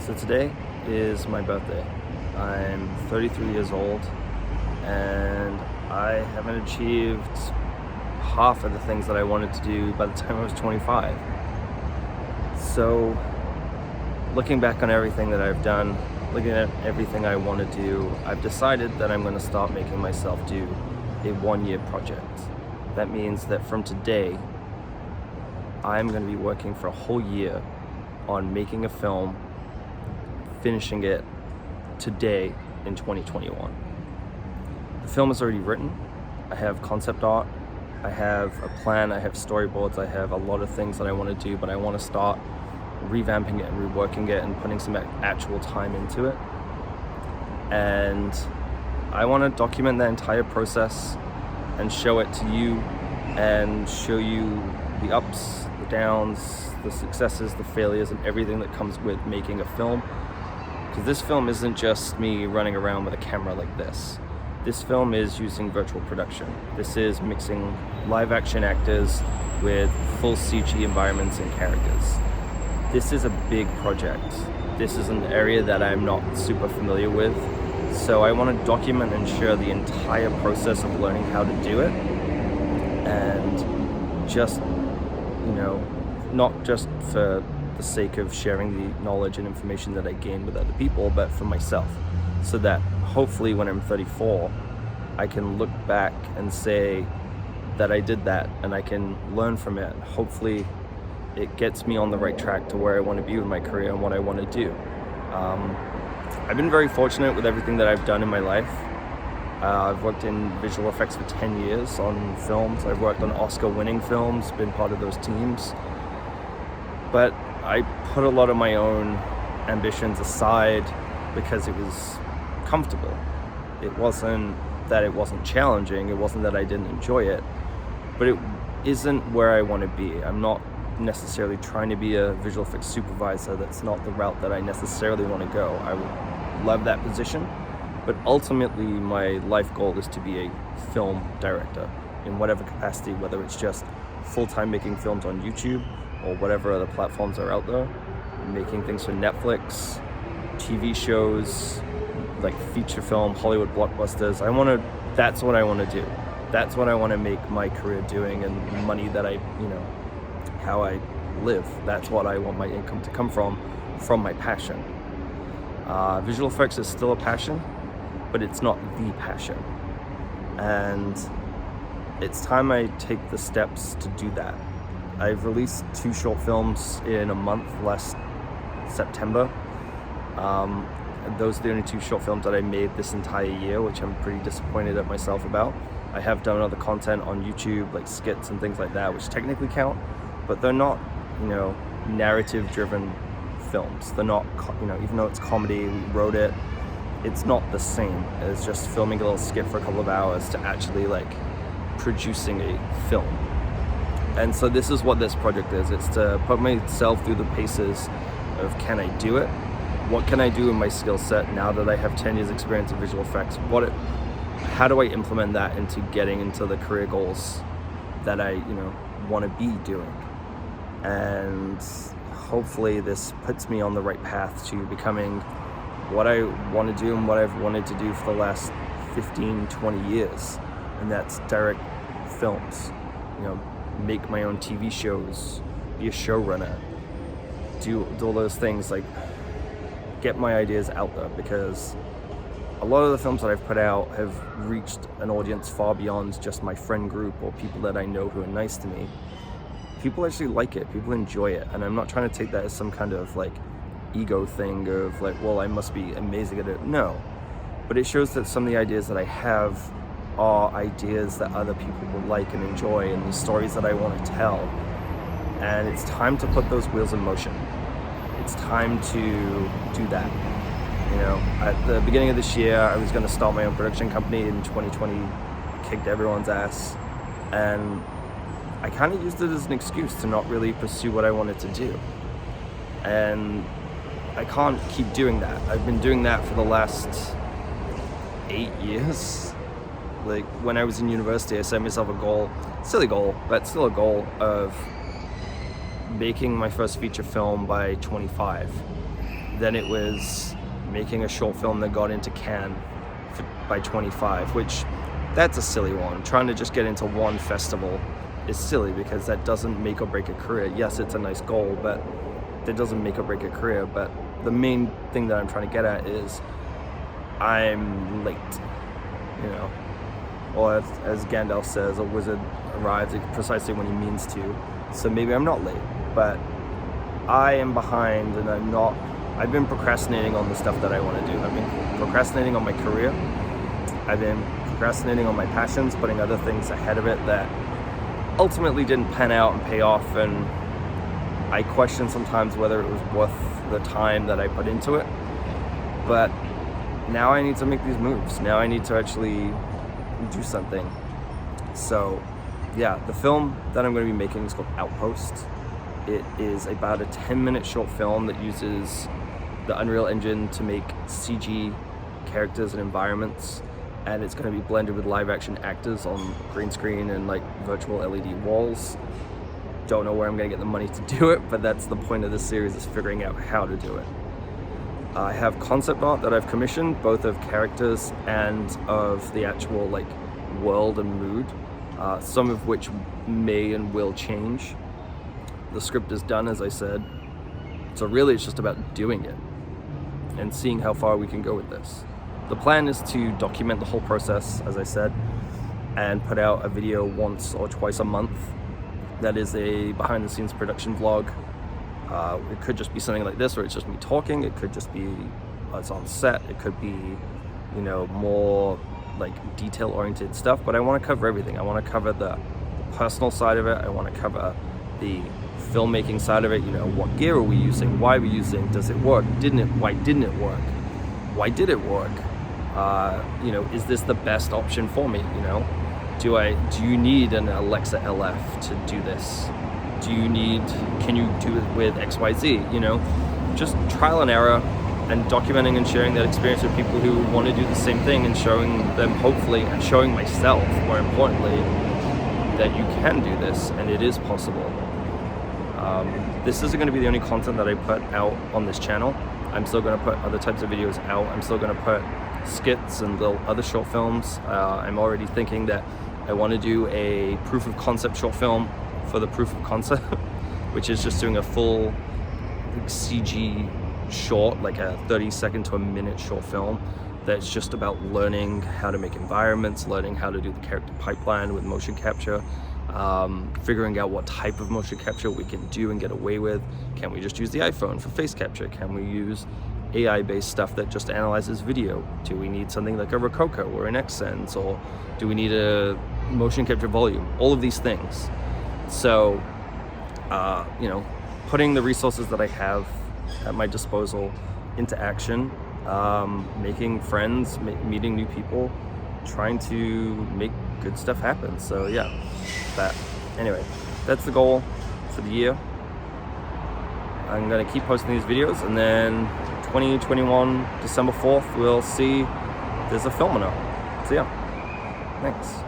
So today is my birthday. I'm 33 years old and I haven't achieved half of the things that I wanted to do by the time I was 25. So looking back on everything that I've done, looking at everything I want to do, I've decided that I'm going to start making myself do a one-year project. That means that from today, I'm going to be working for a whole year on making a film, finishing it today in 2021. The film is already written. I have concept art, I have a plan, I have storyboards, I have a lot of things that I want to do, but I want to start revamping it and reworking it and putting some actual time into it. And I want to document that entire process and show it to you and show you the ups, the downs, the successes, the failures, and everything that comes with making a film. Because this film isn't just me running around with a camera like this. This film is using virtual production. This is mixing live action actors with full CG environments and characters. This is a big project. This is an area that I'm not super familiar with. So I want to document and share the entire process of learning how to do it. And just, not just for the sake of sharing the knowledge and information that I gain with other people, but for myself, so that hopefully when I'm 34, I can look back and say that I did that and I can learn from it. Hopefully it gets me on the right track to where I want to be with my career and what I want to do. I've been very fortunate with everything that I've done in my life. I've worked in visual effects for 10 years on films. I've worked on Oscar-winning films, been part of those teams. But I put a lot of my own ambitions aside because it was comfortable. It wasn't that it wasn't challenging, it wasn't that I didn't enjoy it, but it isn't where I want to be. I'm not necessarily trying to be a visual effects supervisor. That's not the route that I necessarily want to go. I would love that position, but ultimately my life goal is to be a film director in whatever capacity, whether it's just full-time making films on YouTube or whatever other platforms are out there, making things for Netflix, TV shows, like feature film, Hollywood blockbusters. That's what I want to do. That's what I want to make my career doing, and money that how I live. That's what I want my income to come from my passion. Visual effects is still a passion, but it's not the passion. And it's time I take the steps to do that. I've released 2 short films in a month last September. Those are the only 2 short films that I made this entire year, which I'm pretty disappointed at myself about. I have done other content on YouTube, like skits and things like that, which technically count, but they're not, narrative-driven films. They're not, even though it's comedy, we wrote it, it's not the same as just filming a little skit for a couple of hours to actually producing a film. And so this is what this project is. It's to put myself through the paces of, can I do it? What can I do in my skill set now that I have 10 years experience in visual effects? How do I implement that into getting into the career goals that I, want to be doing? And hopefully this puts me on the right path to becoming what I want to do and what I've wanted to do for the last 15, 20 years. And that's direct films, make my own TV shows, be a showrunner, do all those things, get my ideas out there, because a lot of the films that I've put out have reached an audience far beyond just my friend group or people that I know who are nice to me. People actually like it, people enjoy it, and I'm not trying to take that as some kind of ego thing of I must be amazing at it. No, but it shows that some of the ideas that I have are ideas that other people will like and enjoy, and the stories that I want to tell. And it's time to put those wheels in motion. It's time to do that. At the beginning of this year, I was going to start my own production company. In 2020, kicked everyone's ass, and I kind of used it as an excuse to not really pursue what I wanted to do. And I can't keep doing that. I've been doing that for the last 8 years. When I was in university, I set myself a goal, silly goal, but still a goal, of making my first feature film by 25. Then it was making a short film that got into Cannes by 25, which that's a silly one. Trying to just get into one festival is silly because that doesn't make or break a career. Yes, it's a nice goal, but that doesn't make or break a career. But the main thing that I'm trying to get at is I'm late, you know. Or as Gandalf says, a wizard arrives precisely when he means to. So maybe I'm not late, but I am behind, and I've been procrastinating on the stuff that I want to do. I've been procrastinating on my career. I've been procrastinating on my passions, putting other things ahead of it that ultimately didn't pan out and pay off, and I question sometimes whether it was worth the time that I put into it. But now I need to make these moves. Now I need to actually do something. So yeah, the film that I'm going to be making is called Outpost. It is about a 10-minute short film that uses the Unreal Engine to make CG characters and environments, and it's going to be blended with live action actors on green screen and like virtual LED walls. Don't know where I'm going to get the money to do it, but that's the point of this series, is figuring out how to do it. I have concept art that I've commissioned, both of characters and of the actual like world and mood, some of which may and will change. The script is done, as I said, so really it's just about doing it and seeing how far we can go with this. The plan is to document the whole process, as I said, and put out a video once or twice a month. That is a behind the scenes production vlog. It could just be something like this, where it's just me talking. It could just be us on set. It could be, you know, more like detail oriented stuff, but I want to cover everything. I want to cover the personal side of it. I want to cover the filmmaking side of it. You know, what gear are we using? Why are we using? Does it work? Didn't it? Why didn't it work? Why did it work? You know, is this the best option for me? You know, do you need an Alexa LF to do this? Can you do it with XYZ? You know, just trial and error, and documenting and sharing that experience with people who want to do the same thing, and showing them, hopefully, and showing myself, more importantly, that you can do this and it is possible. This isn't going to be the only content that I put out on this channel. I'm still going to put other types of videos out. I'm still going to put skits and little other short films. I'm already thinking that I want to do a proof of concept short film for the proof of concept, which is just doing a full CG short, like a 30-second to a minute short film that's just about learning how to make environments, learning how to do the character pipeline with motion capture, figuring out what type of motion capture we can do and get away with. Can we just use the iPhone for face capture? Can we use AI-based stuff that just analyzes video? Do we need something like a Rococo or an Xsense, or do we need a motion capture volume? All of these things. So, you know, putting the resources that I have at my disposal into action, making friends, meeting new people, trying to make good stuff happen. So yeah, anyway, that's the goal for the year. I'm gonna keep posting these videos, and then 2021 December 4th we'll see if there's a film or not. So yeah, thanks.